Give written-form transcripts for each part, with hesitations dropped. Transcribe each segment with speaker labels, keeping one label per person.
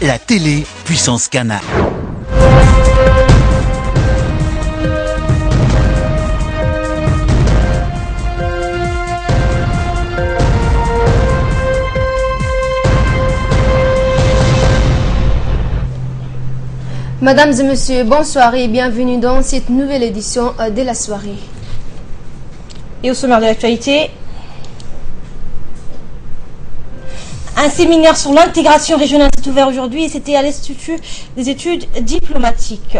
Speaker 1: la télé puissance Canal.
Speaker 2: Mesdames et messieurs, bonsoir et bienvenue dans cette nouvelle édition de la soirée.
Speaker 3: Et au sommaire de l'actualité, un séminaire sur l'intégration régionale s'est ouvert aujourd'hui et c'était à l'Institut des études diplomatiques.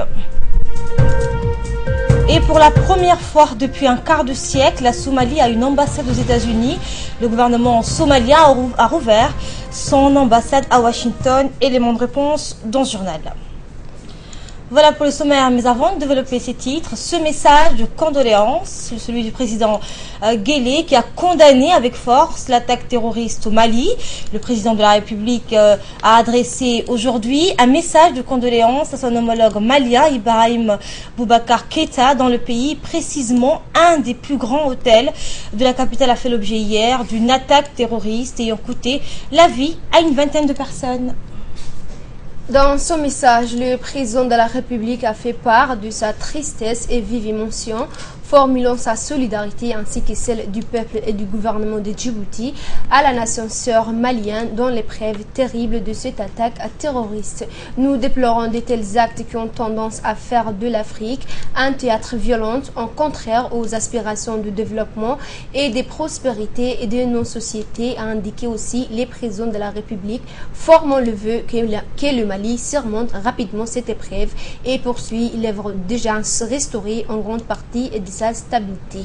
Speaker 3: Et pour la première fois depuis un quart de siècle, la Somalie a une ambassade aux États-Unis. Le gouvernement somalien a rouvert son ambassade à Washington. Élément de réponse dans ce journal. Voilà pour le sommaire, mais avant de développer ces titres, ce message de condoléances, celui du président Guelleh qui a condamné avec force l'attaque terroriste au Mali. Le président de la République a adressé aujourd'hui un message de condoléances à son homologue malien, Ibrahim Boubacar Keïta, dans le pays. Précisément, un des plus grands hôtels de la capitale a fait l'objet hier d'une attaque terroriste ayant coûté la vie à une vingtaine de personnes.
Speaker 2: Dans son message, le président de la République a fait part de sa tristesse et vive émotion, formulant sa solidarité ainsi que celle du peuple et du gouvernement de Djibouti à la nation sœur malienne dans l'épreuve terrible de cette attaque terroriste. Nous déplorons de tels actes qui ont tendance à faire de l'Afrique un théâtre violent en contraire aux aspirations de développement et de prospérité de nos sociétés, a indiqué aussi les présidents de la République, formant le vœu que le Mali surmonte rapidement cette épreuve et poursuit l'œuvre déjà restaurée en grande partie de sa stabilité.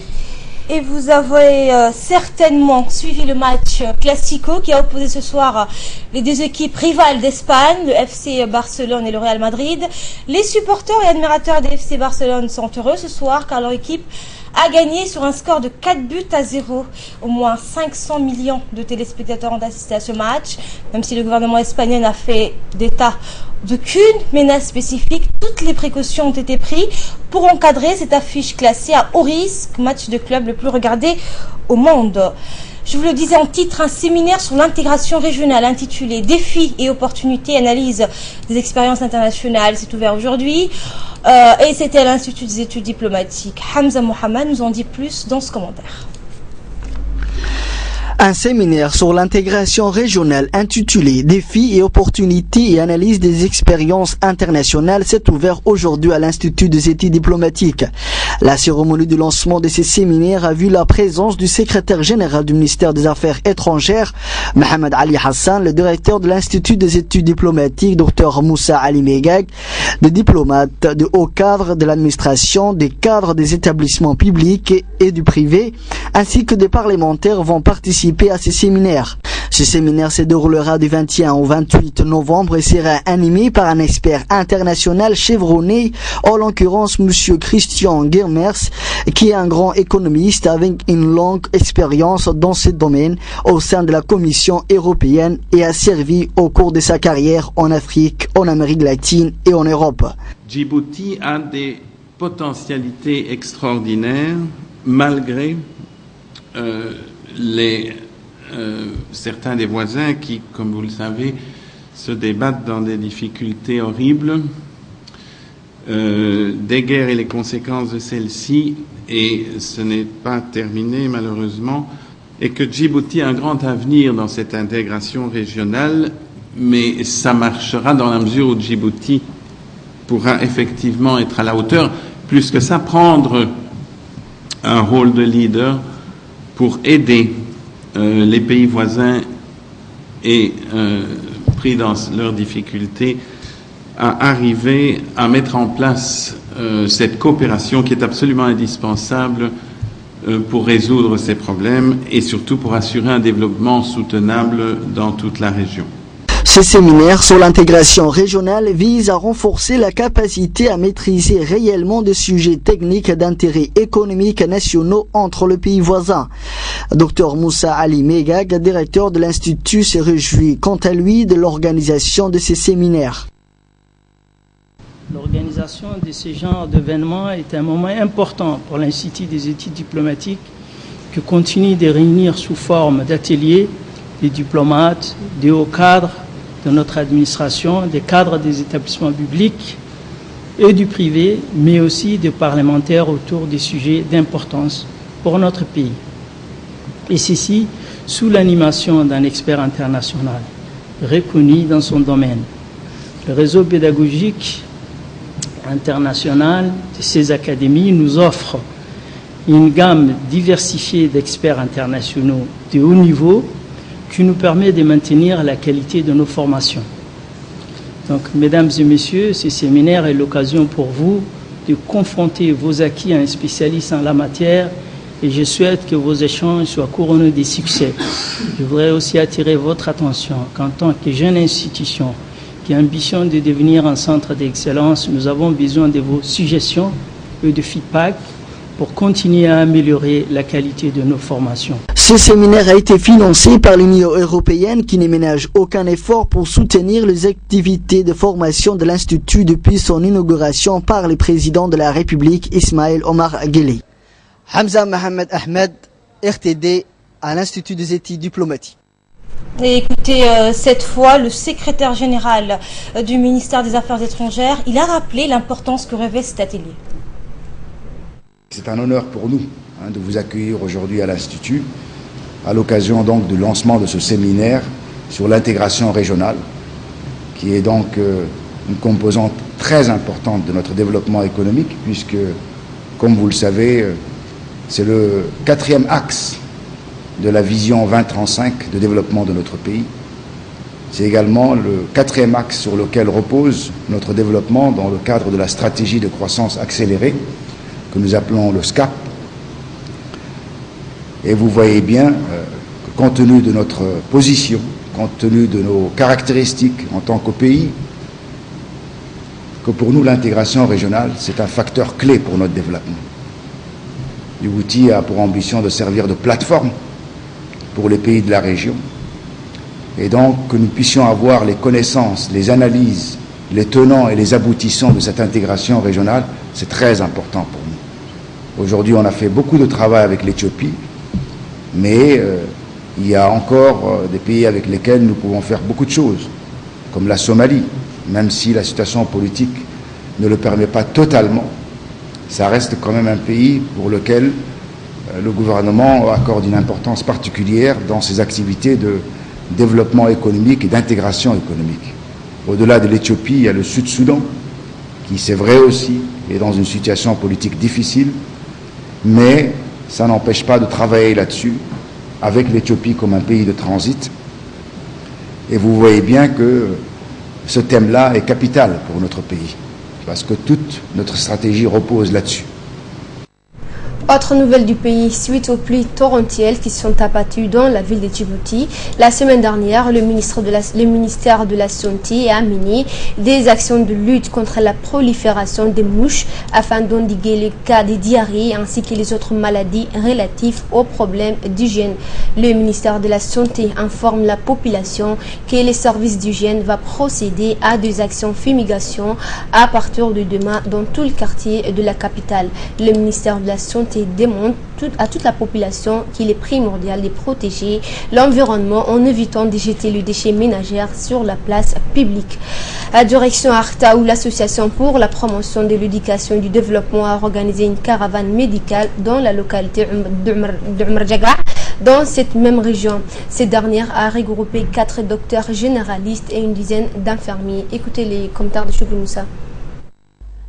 Speaker 3: Et vous avez certainement suivi le match Classico qui a opposé ce soir les deux équipes rivales d'Espagne, le FC Barcelone et le Real Madrid. Les supporters et admirateurs du FC Barcelone sont heureux ce soir car leur équipe a gagné sur un score de 4-0. Au moins 500 millions de téléspectateurs ont assisté à ce match. Même si le gouvernement espagnol n'a fait d'état d'aucune menace spécifique, toutes les précautions ont été prises pour encadrer cette affiche classée à haut risque, match de club le plus regardé au monde. Je vous le disais en titre, un séminaire sur l'intégration régionale intitulé Défis et opportunités, analyse des expériences internationales s'est ouvert aujourd'hui et c'était à l'Institut des études diplomatiques. Hamza Mohamed nous en dit plus dans ce commentaire.
Speaker 4: Un séminaire sur l'intégration régionale intitulé Défis et opportunités et analyse des expériences internationales s'est ouvert aujourd'hui à l'Institut des études diplomatiques. La cérémonie de lancement de ces séminaires a vu la présence du secrétaire général du ministère des Affaires étrangères, Mohamed Ali Hassan, le directeur de l'Institut des études diplomatiques, Dr Moussa Ali Megag, des diplomates de haut cadre de l'administration, des cadres des établissements publics et du privé, ainsi que des parlementaires vont participer à ces séminaires. Ce séminaire se déroulera du 21 au 28 novembre et sera animé par un expert international chevronné, en l'occurrence M. Christian Guilmers, qui est un grand économiste avec une longue expérience dans ce domaine au sein de la Commission européenne et a servi au cours de sa carrière en Afrique, en Amérique latine et en Europe.
Speaker 5: Djibouti a des potentialités extraordinaires malgré certains des voisins qui, comme vous le savez, se débattent dans des difficultés horribles, des guerres et les conséquences de celles-ci, et ce n'est pas terminé malheureusement, et que Djibouti a un grand avenir dans cette intégration régionale, mais ça marchera dans la mesure où Djibouti pourra effectivement être à la hauteur, plus que ça, prendre un rôle de leader pour aider les pays voisins et pris dans leurs difficultés à arriver à mettre en place cette coopération qui est absolument indispensable pour résoudre ces problèmes et surtout pour assurer un développement soutenable dans toute la région.
Speaker 4: Ce séminaire sur l'intégration régionale vise à renforcer la capacité à maîtriser réellement des sujets techniques d'intérêt économique nationaux entre les pays voisins. Dr Moussa Ali Megag, directeur de l'Institut, se réjouit quant à lui de l'organisation de ces séminaires.
Speaker 6: L'organisation de ce genre d'événements est un moment important pour l'Institut des études diplomatiques qui continue de réunir sous forme d'ateliers des diplomates, des hauts cadres de notre administration, des cadres des établissements publics et du privé, mais aussi des parlementaires autour des sujets d'importance pour notre pays. Et ceci sous l'animation d'un expert international reconnu dans son domaine. Le réseau pédagogique international de ces académies nous offre une gamme diversifiée d'experts internationaux de haut niveau qui nous permet de maintenir la qualité de nos formations. Donc, mesdames et messieurs, ce séminaire est l'occasion pour vous de confronter vos acquis à un spécialiste en la matière et je souhaite que vos échanges soient couronnés de succès. Je voudrais aussi attirer votre attention qu'en tant que jeune institution qui a ambition de devenir un centre d'excellence, nous avons besoin de vos suggestions et de feedback pour continuer à améliorer la qualité de nos formations.
Speaker 4: Ce séminaire a été financé par l'Union européenne qui ne ménage aucun effort pour soutenir les activités de formation de l'Institut depuis son inauguration par le président de la République Ismaël Omar Guelleh. Hamza Mohamed Ahmed, RTD à l'Institut des études diplomatiques.
Speaker 3: Et écoutez, cette fois, le secrétaire général du ministère des Affaires étrangères, il a rappelé l'importance que revêt cet atelier.
Speaker 7: C'est un honneur pour nous de vous accueillir aujourd'hui à l'Institut, à l'occasion donc du lancement de ce séminaire sur l'intégration régionale, qui est donc une composante très importante de notre développement économique, puisque, comme vous le savez, c'est le 4e axe de la vision 2035 de développement de notre pays. C'est également le 4e axe sur lequel repose notre développement dans le cadre de la stratégie de croissance accélérée que nous appelons le SCAP. Et vous voyez bien que compte tenu de notre position, compte tenu de nos caractéristiques en tant que pays, que pour nous l'intégration régionale, c'est un facteur clé pour notre développement. Djibouti a pour ambition de servir de plateforme pour les pays de la région, et donc que nous puissions avoir les connaissances, les analyses, les tenants et les aboutissants de cette intégration régionale, c'est très important pour nous. Aujourd'hui, on a fait beaucoup de travail avec l'Éthiopie, mais il y a encore des pays avec lesquels nous pouvons faire beaucoup de choses, comme la Somalie, même si la situation politique ne le permet pas totalement. Ça reste quand même un pays pour lequel le gouvernement accorde une importance particulière dans ses activités de développement économique et d'intégration économique. Au-delà de l'Éthiopie, il y a le Sud-Soudan, qui, c'est vrai aussi, est dans une situation politique difficile, mais ça n'empêche pas de travailler là-dessus, avec l'Éthiopie comme un pays de transit. Et vous voyez bien que ce thème-là est capital pour notre pays, parce que toute notre stratégie repose là-dessus.
Speaker 2: Autre nouvelle du pays, suite aux pluies torrentielles qui sont abattues dans la ville de Djibouti, la semaine dernière, le ministère de la Santé a mené des actions de lutte contre la prolifération des mouches afin d'endiguer les cas de diarrhée ainsi que les autres maladies relatives aux problèmes d'hygiène. Le ministère de la Santé informe la population que les services d'hygiène va procéder à des actions fumigation à partir de demain dans tout le quartier de la capitale. Le ministère de la Santé démontre à toute la population qu'il est primordial de protéger l'environnement en évitant de jeter le déchet ménager sur la place publique. La direction ARTA ou l'association pour la promotion de l'éducation et du développement a organisé une caravane médicale dans la localité d'Oumar Djaga, dans cette même région. Cette dernière a regroupé 4 docteurs généralistes et une dizaine d'infirmiers. Écoutez les commentaires de Choukri Moussa.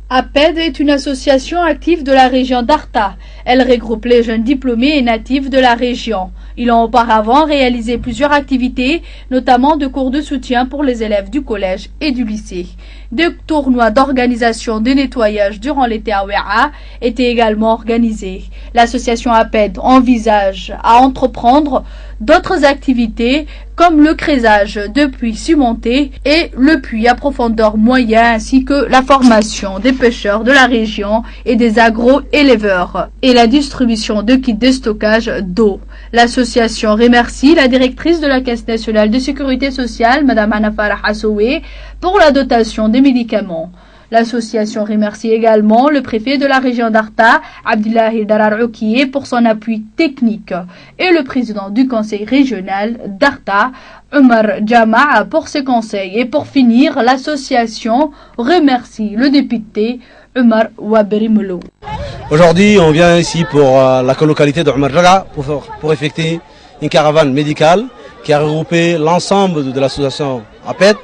Speaker 8: APED est une association active de la région d'Arta. Elle regroupe les jeunes diplômés et natifs de la région. Ils ont auparavant réalisé plusieurs activités, notamment de cours de soutien pour les élèves du collège et du lycée. Des tournois d'organisation de nettoyage durant l'été à Ouéa étaient également organisés. L'association APED envisage à entreprendre d'autres activités comme le creusage de puits cimentés et le puits à profondeur moyen ainsi que la formation des pêcheurs de la région et des agro-éleveurs et la distribution de kits de stockage d'eau. L'association remercie la directrice de la Caisse nationale de sécurité sociale, Mme Anna Farah Assoué, pour la dotation des médicaments. L'association remercie également le préfet de la région d'Arta, Abdullahi Darar Oukié, pour son appui technique et le président du conseil régional d'Arta, Omar Jama'a, pour ses conseils. Et pour finir, l'association remercie le député Omar Waberimolo.
Speaker 9: Aujourd'hui, on vient ici pour la localité de Omar Jama'a pour effectuer une caravane médicale qui a regroupé l'ensemble de l'association APED.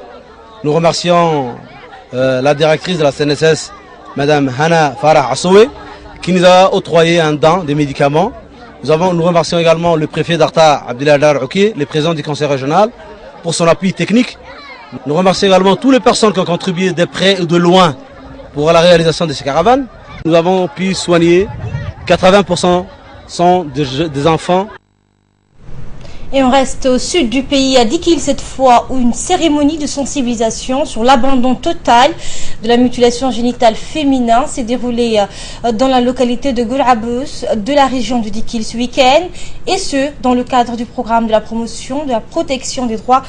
Speaker 9: Nous remercions la directrice de la CNSS, Madame Hana Farah Assoué, qui nous a octroyé un don des médicaments. Nous remercions également le préfet d'Arta, Abdullah Dar Ouki, le président du conseil régional, pour son appui technique. Nous remercions également toutes les personnes qui ont contribué de près ou de loin pour la réalisation de ces caravanes. Nous avons pu soigner 80% sont des enfants.
Speaker 3: Et on reste au sud du pays, à Dikil cette fois, où une cérémonie de sensibilisation sur l'abandon total de la mutilation génitale féminin s'est déroulée dans la localité de Gourabous, de la région de Dikil ce week-end, et ce, dans le cadre du programme de la promotion de la protection des droits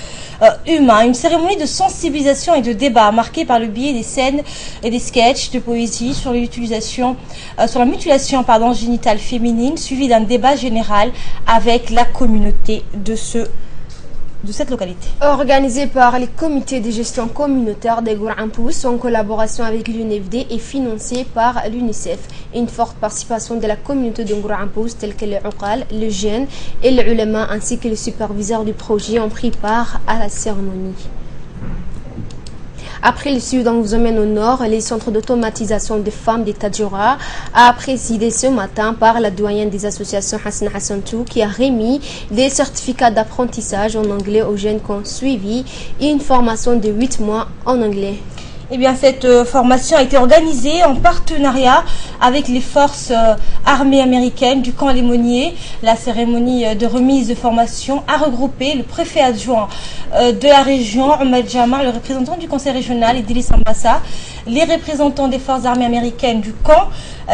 Speaker 3: humains. Une cérémonie de sensibilisation et de débat marquée par le biais des scènes et des sketchs de poésie sur l'utilisation, sur la mutilation génitale féminine, suivie d'un débat général avec la communauté de cette localité.
Speaker 2: Organisé par les comités de gestion communautaire des Gourampous en collaboration avec l'UNFD et financé par l'UNICEF. Une forte participation de la communauté de Gourampous tels que les Uqal, les jeunes et les ulama ainsi que les superviseurs du projet ont pris part à la cérémonie. Après le sud, on vous emmène au nord. Les centres d'automatisation des femmes des Tadjoura a présidé ce matin par la doyenne des associations Hasna Hassantou qui a remis des certificats d'apprentissage en anglais aux jeunes qui ont suivi une formation de 8 mois en anglais.
Speaker 3: Eh bien, cette formation a été organisée en partenariat avec les forces armées américaines du camp Lémonier. La cérémonie de remise de formation a regroupé le préfet adjoint de la région, Omar Jama'a, le représentant du conseil régional, Idriss Ambassa, les représentants des forces armées américaines du camp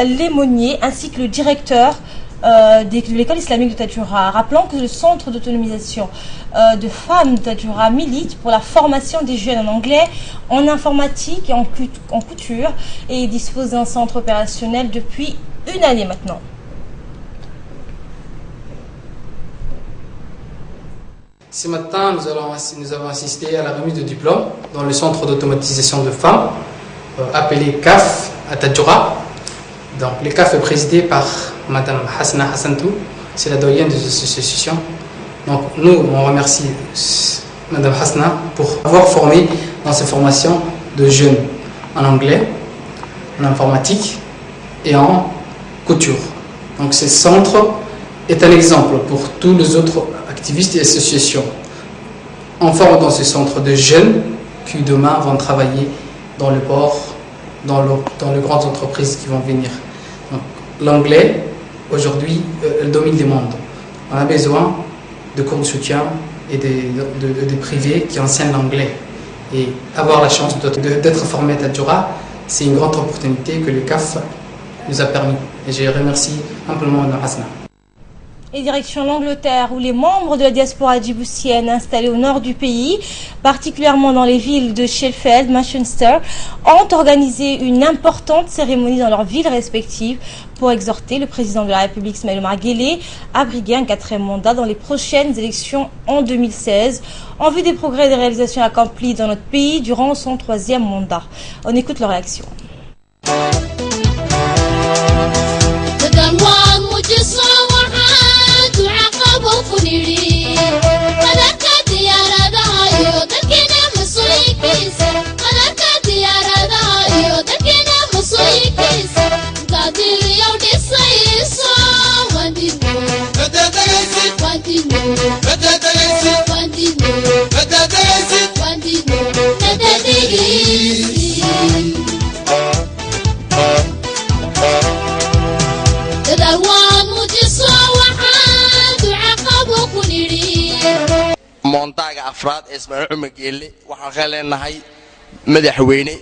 Speaker 3: Lémonier, ainsi que le directeur de l'école islamique de Tadjoura. Rappelons que le centre d'autonomisation de femmes de Tadjoura milite pour la formation des jeunes en anglais, en informatique et en couture, et dispose d'un centre opérationnel depuis une année maintenant.
Speaker 10: Ce matin, nous avons assisté à la remise de diplôme dans le centre d'automatisation de femmes, appelé CAF à Tadjoura. Donc, le CAF est présidé par Madame Hasna Hassantou, c'est la doyenne des associations. Donc, nous, on remercie Madame Hasna pour avoir formé dans ces formations de jeunes en anglais, en informatique et en couture. Donc, ce centre est un exemple pour tous les autres activistes et associations. On forme dans ce centre de jeunes qui demain vont travailler dans le port, dans les grandes entreprises qui vont venir. L'anglais, aujourd'hui, elle domine le monde. On a besoin de cours de soutien et de privés qui enseignent l'anglais. Et avoir la chance d'être formé à Tadjoura, c'est une grande opportunité que le CAF nous a permis. Et je remercie amplement Mme Hasna.
Speaker 3: Et direction l'Angleterre, où les membres de la diaspora djiboutienne installés au nord du pays, particulièrement dans les villes de Sheffield, Manchester, ont organisé une importante cérémonie dans leurs villes respectives pour exhorter le président de la République, Ismaïl Omar Guelleh, à briguer un 4e mandat dans les prochaines élections en 2016, en vue des progrès et des réalisations accomplies dans notre pays durant son 3e mandat. On écoute leur réaction.
Speaker 11: montaga afraad Ismaïl Omar Guelleh waxaan ka leenahay madaxweyne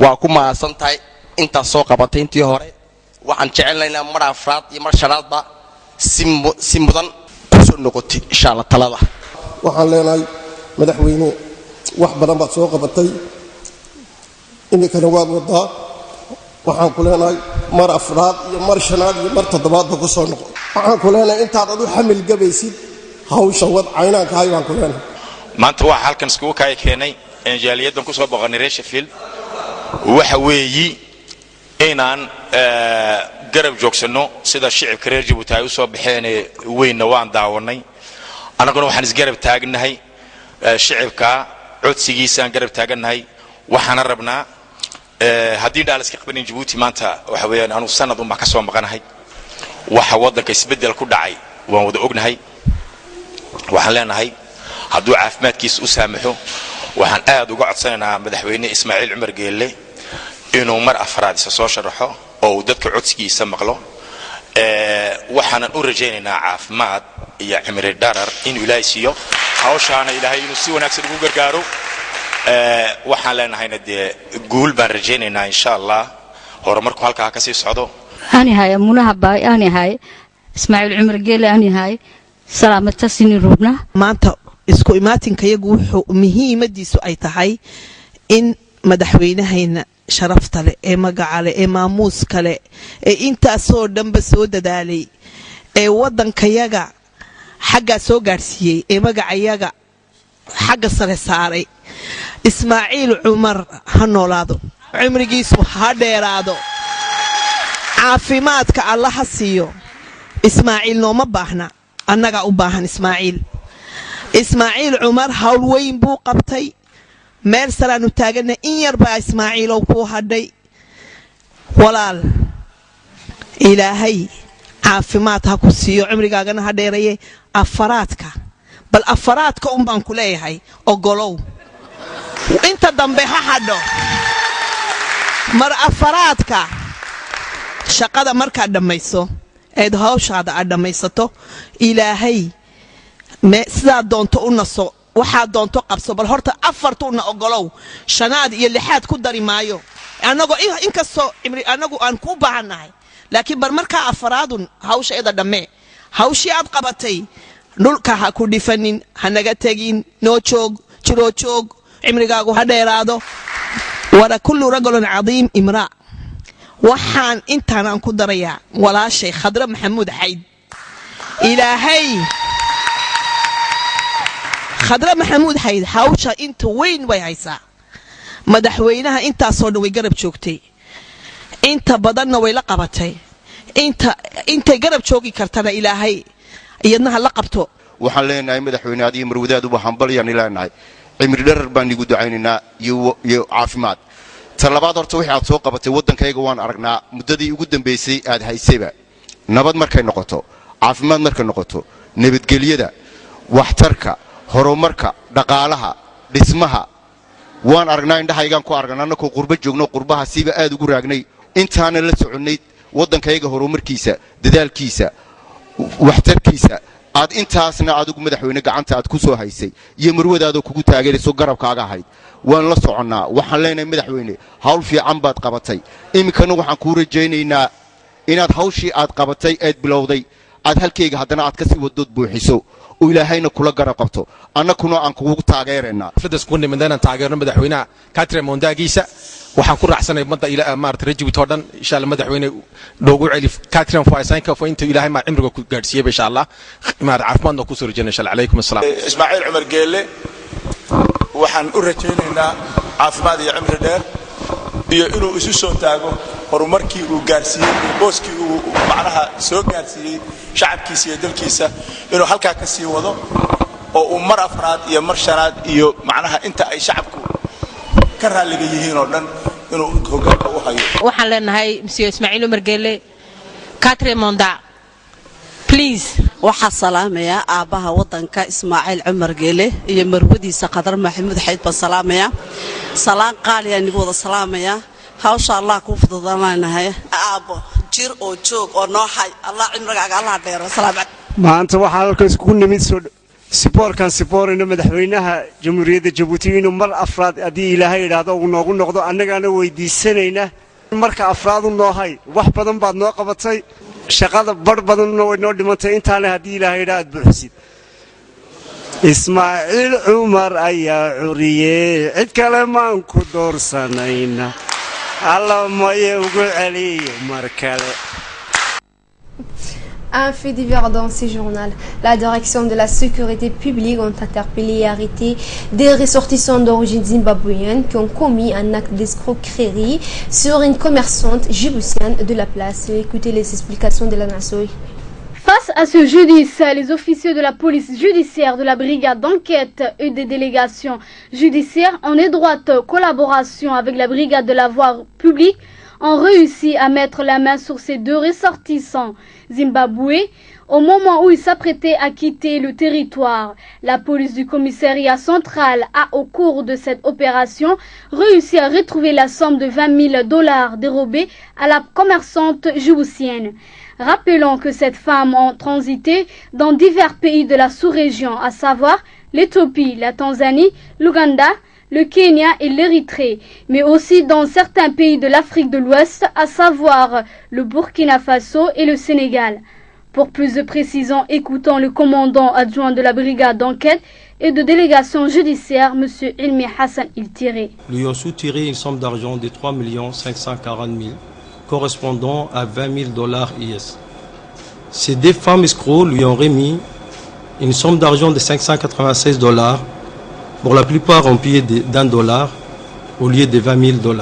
Speaker 11: waa ku maasan tahay inta soo qabatay intii hore waxaan jecelnaynaa mar afraad iyo mar shanaadba si mudan ku soo noqotay insha Allah talada
Speaker 12: waxaan leenahay madaxweyne wax badan baad soo qabatay iminkana waad wadaa waxaan ku leenahay mar afraad iyo mar shanaad iyo mar toddobaadba ku soo noqo waxaan ku leenahay intaad adu xamil gabaysid hawsha wad caynaanka hay baan ku leenahay
Speaker 13: maanta waxa halkan iskugu kay keenay jaaliyaddan ku soo boqonay Reeshfield waxa weeyi inaan garab joogsano sida shicibka reer Djibouti ay u soo baxeen weyna waan daawanay anaguna waxaan isgarab taagnahay shicibka codsigiisa aan garab taagnahay waxaan rabnaa haddii dhaal iska qabanin Djibouti maanta waxa weeyaan aanu sanad uma ka soo maqanahay waxa wadanka isbedel ku dhacay waan wada ognahay waxaan leenahay hadduu caafimaadkiisa u saamaxo waxaan aad uga codsanaynaa madaxweyne Ismaaciil Cumar Geelle inuu mar afraad soo sharaxo oo dadka codsigiisa maqlo waxaan u rajaynaynaa caafimaad iyo cimri dharar inuu Ilaahay siiyo hawshaana Ilaahay inuu si wanaagsan ugu gargaaro waxaan leenahayna dee guul baan rajaynaynaa insha Allah horumarku halka ka sii socdo
Speaker 14: ani hay munaha baay ani hay Ismaaciil Cumar Geelle ani hay salaamata sini rubna
Speaker 15: maanta isku imaatinka iyagu wuxuu muhiimadiisu ay tahay in madaxweynahayna sharafta leh ee magaca leh ee maamuus kale ee intaasoo dhanba soo dadaalay ee wadankayaga xagga soo gaarsiiyay ee magacayaga xagga sare saaray Ismaaciil Cumar ha noolaado cimrigiisu ha dheeraado caafimaadka Allah ha siiyo Ismaaciil nooma baahna annaga u baahan Ismaaciil Cumar hawl weyn buu qabtay meel salaanu taagana in yar baa Ismaaciil oo ku hadhay walaal Ilaahay caafimaad ha ku siiyo cimrigaagana ha dheeraye afaraadka bal afaraadka baan ku leeyahay ogolow inta dambe ha hadho mar afaraadka shaqada marka dhamayso eed hawshaada aad dhamaysato Ilaahay sida doonto u naso waxa doonto qabso bal horta afartuna ogolow shanaad iyo lixaad ku dari maayo anagu inkasto cimri anagu aan ku baahanahay laakiin bar marka afaraadun hawsheeda dhamme hawshii aad qabatay dhulka ha ku dhifanin hanaga tagin noo joog jiro joog cimrigaagu ha dheeraado wala kullu rajulun cadiim imra waxaan intaan ku darayaa walaashay Khadra Maxamuud Xayd Ilaahay Khadra Maxamuud Xayd hawsha inta weyn way haysaa madaxweynaha intaasoo dhan way garab joogtay inta badanna way la qabatay inta garab joogi kartana Ilaahay iyadna la qabto
Speaker 16: waxaan leenahay madaxweynaha marwadaad u hambalyan ilaahay cimri dharar baan igu ducaynaynaa iyo caafimaad talabaad horta wixii aad soo qabatay wadankayga waan aragnaa muddadii ugu dambeysay aad haysayba nabad markay noqoto caafimaad markay noqoto nabadgelyada waxtarka horumarka dhaqaalaha dhismaha waan aragnaa indhahaygan ku aragnaa anako qurba joogno qurbaha siiba aad ugu raagnay intaana la soconay wadankayga horumarkiisa dadaalkiisa waxtarkiisa aad intaasna adigu madaxweyne gacanta aad ku soo haysay iyo marwadaada kugu taageerayso garabkaaga ahayd waan la soconaa waxaan leenahay madaxweyne hawl fiican baad qabatay iminkana waxaan ku rajaynaynaa inaad hawshii aad qabatay aad bilowday aad halkayga haddana aad ka sii wadood buuxiso oo ilaahayna kula garab qabto annakuna aan kugu taageereynaa
Speaker 17: fidas ku nimadana taageerno madaxweynaha Catherine Mondaagiisa waxaan ku raaxsanay umada ila maarta Djibouti oo dhan insha Allah madaxweyne doogu celi Catherine Faisanka oo inta ilaahay ma cimriga ku gaarsiiyay insha Allah maar caafimaadna ku soo rajayna insha Allah alaykum asalaam
Speaker 18: Ismaaciil Cumar Geelle waxaan u rajaynaynaa caafimaad iyo cimri dheer iyo inuu isu soo taago horumarkii uu gaarsiiyay booskii uu macnaha soo gaarsiiyay shacabkiisa iyo dalkiisa inuu halka ka sii wado oo uu mar afraad iyo mar shanaad iyo macnaha inta ay shacabku ka raaliga yihiin oo dhan inuu hoggaanka u hayo
Speaker 19: waxaan leenahay Monsieur Ismaaciil Cumar Geelle Catherine Monda please
Speaker 20: waxa salaamaya aabaha wadanka Ismaaciil Cumar Geelle iyo marwadiisa Khadra Maxamuud Xayd ba salaamaya salaan qaali aan wada salaamaya hawsha Allah ku fududanaanahay aabo jir oo joog oo noo hay Allah cimrigaaga Allah dheero salaam
Speaker 21: maanta waxa halkaas ku nimid soo siboorina madaxweynaha jamhuuriyadda Djibouti inuu mar afraad adii Ilaahay yiraahdo uu noogu noqdo annagana weydiisanayna marka afraad uu noo hay wax badan baad noo qabatay shaqada bar badan way noo dhimantay intaana hadii Ilaahay yiraahdo buuxsid ismaaciil cumar ayaa curiyey cid kale maan ku doorsanayna alla maye ugu celiyo mar kale.
Speaker 2: Un fait divers dans ce journal. La direction de la sécurité publique ont interpellé et arrêté des ressortissants d'origine zimbabwéenne qui ont commis un acte d'escroquerie sur une commerçante djiboutienne de la place. Écoutez les explications de la nation.
Speaker 8: Face à ce judice, les officiers de la police judiciaire de la brigade d'enquête et des délégations judiciaires en étroite collaboration avec la brigade de la voie publique ont réussi à mettre la main sur ces deux ressortissants zimbabwéens au moment où ils s'apprêtaient à quitter le territoire. La police du commissariat central a, au cours de cette opération, réussi à retrouver la somme de $20 000 dérobée à la commerçante djiboutienne. Rappelons que cette femme a transité dans divers pays de la sous-région, à savoir l'Éthiopie, la Tanzanie, l'Ouganda, le Kenya et l'Érythrée, mais aussi dans certains pays de l'Afrique de l'Ouest, à savoir le Burkina Faso et le Sénégal. Pour plus de précisions, écoutons le commandant adjoint de la brigade d'enquête et de délégation judiciaire, M. Ilmi Hassan Iltiré.
Speaker 1: Lui ont soutiré une somme d'argent de 3 540 000, correspondant à $20 000 US. Ces deux femmes escrocs lui ont remis une somme d'argent de $596, pour la plupart ont payé $1 au lieu de $20 000.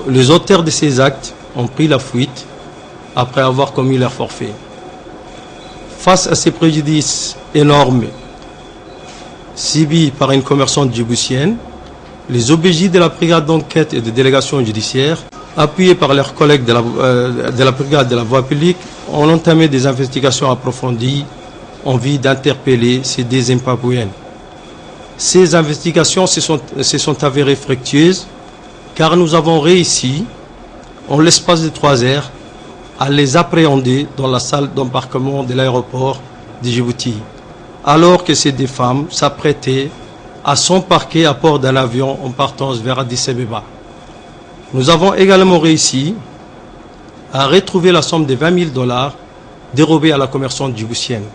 Speaker 1: Les auteurs de ces actes ont pris la fuite après avoir commis leur forfait. Face à ces préjudices énormes subis par une commerçante djiboutienne, les OBJ de la brigade d'enquête et de délégation judiciaire, appuyés par leurs collègues de la brigade de la voie publique, ont entamé des investigations approfondies en vue d'interpeller ces deux Zimbabwéennes. Ces investigations se sont avérées fructueuses car nous avons réussi, en l'espace de 3 heures, à les appréhender dans la salle d'embarquement de l'aéroport de Djibouti, alors que ces deux femmes s'apprêtaient à s'embarquer à bord d'un avion en partance vers Addis Abeba. Nous avons également réussi à retrouver la somme de $20 000 dérobée à la commerçante djiboutienne.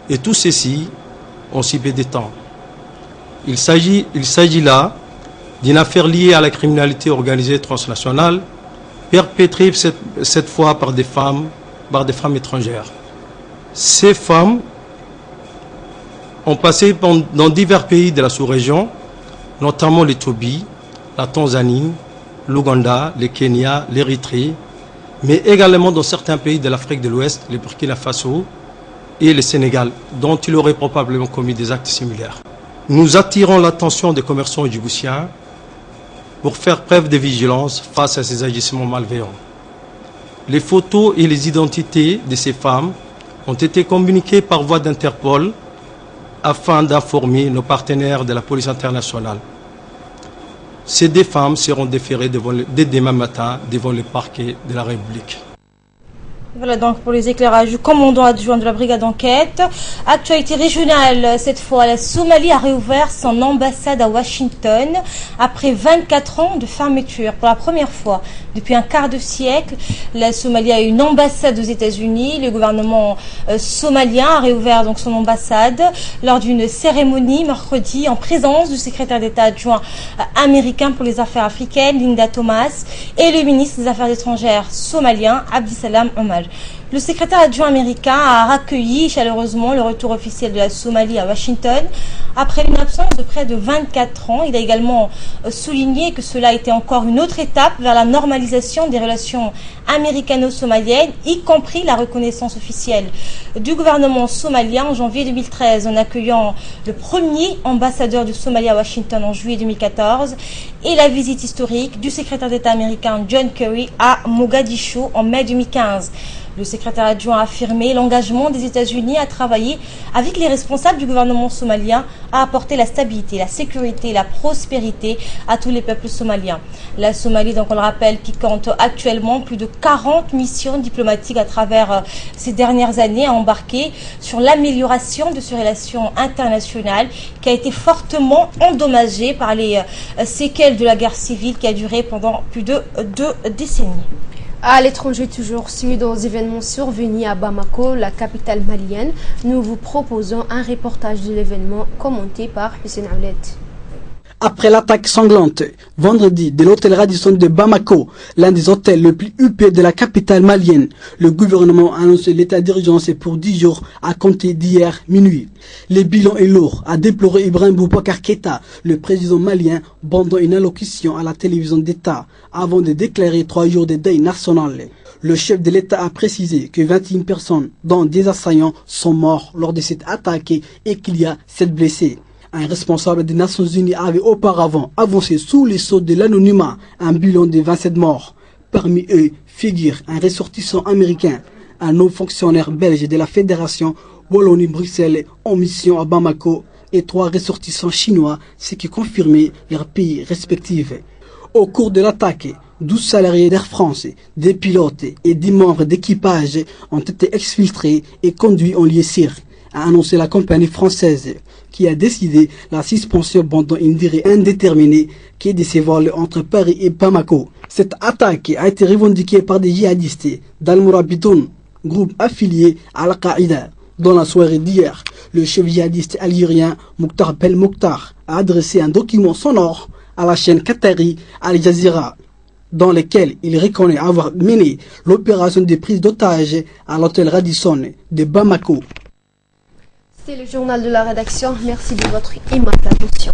Speaker 1: Et tout ceci en si peu de temps. Il s'agit là d'une affaire liée à la criminalité organisée transnationale, perpétrée cette fois par des femmes étrangères. Ces femmes ont passé dans divers pays de la sous-région, notamment l'Éthiopie, la Tanzanie, l'Ouganda, le Kenya, l'Érythrée, mais également dans certains pays de l'Afrique de l'Ouest, le Burkina Faso et le Sénégal, dont il aurait probablement commis des actes similaires. Nous attirons l'attention des commerçants djiboutiens pour faire preuve de vigilance face à ces agissements malveillants. Les photos et les identités de ces femmes ont été communiquées par voie d'Interpol afin d'informer nos partenaires de la police internationale. Ces deux femmes seront déférées dès demain matin devant le parquet de la République.
Speaker 3: Voilà donc pour les éclairages du commandant adjoint de la brigade d'enquête. Actualité régionale, cette fois, la Somalie a réouvert son ambassade à Washington après 24 ans de fermeture. Pour la première fois depuis un quart de siècle, la Somalie a une ambassade aux États-Unis. Le gouvernement somalien a réouvert donc son ambassade lors d'une cérémonie mercredi en présence du secrétaire d'État adjoint américain pour les affaires africaines, Linda Thomas, et le ministre des Affaires étrangères somalien, Abdisalam Omar. Le secrétaire adjoint américain a accueilli chaleureusement le retour officiel de la Somalie à Washington après une absence de près de 24 ans. Il a également souligné que cela était encore une autre étape vers la normalisation des relations américano-somaliennes, y compris la reconnaissance officielle du gouvernement somalien en janvier 2013 en accueillant le premier ambassadeur de Somalie à Washington en juillet 2014 et la visite historique du secrétaire d'État américain John Kerry à Mogadiscio en mai 2015. Le secrétaire adjoint a affirmé l'engagement des États-Unis à travailler avec les responsables du gouvernement somalien à apporter la stabilité, la sécurité et la prospérité à tous les peuples somaliens. La Somalie, donc on le rappelle, qui compte actuellement plus de 40 missions diplomatiques à travers ces dernières années, a embarqué sur l'amélioration de ses relations internationales qui a été fortement endommagée par les séquelles de la guerre civile qui a duré pendant plus de 2 décennies.
Speaker 2: À l'étranger toujours, suite aux événements survenus à Bamako, la capitale malienne, nous vous proposons un reportage de l'événement commenté par Hussein Oulet.
Speaker 5: Après l'attaque sanglante, vendredi, de l'hôtel Radisson de Bamako, l'un des hôtels les plus huppés de la capitale malienne, le gouvernement a annoncé l'état d'urgence pour 10 jours à compter d'hier minuit. Le bilan est lourd, a déploré Ibrahim Boubacar Keïta, le président malien, pendant une allocution à la télévision d'État, avant de déclarer 3 jours de deuil national. Le chef de l'État a précisé que 21 personnes, dont des assaillants, sont morts lors de cette attaque et qu'il y a 7 blessés. Un responsable des Nations Unies avait auparavant avancé sous les sceaux de l'anonymat un bilan de 27 morts. Parmi eux figure un ressortissant américain, un haut fonctionnaire belge de la Fédération Wallonie-Bruxelles en mission à Bamako et 3 ressortissants chinois, ce qui confirmait leurs pays respectifs. Au cours de l'attaque, 12 salariés d'Air France, des pilotes et 10 membres d'équipage ont été exfiltrés et conduits en lieu sûr, a annoncé la compagnie française, qui a décidé la suspension pendant une durée indéterminée qui est de ses vols entre Paris et Bamako. Cette attaque a été revendiquée par des djihadistes d'Al-Mourabitoun, groupe affilié à Al-Qaïda. Dans la soirée d'hier, le chef djihadiste algérien Mokhtar Ben Mokhtar a adressé un document sonore à la chaîne qatari Al Jazeera, dans lequel il reconnaît avoir mené l'opération de prise d'otages à l'hôtel Radisson de Bamako.
Speaker 2: C'est le journal de la rédaction. Merci de votre aimable attention.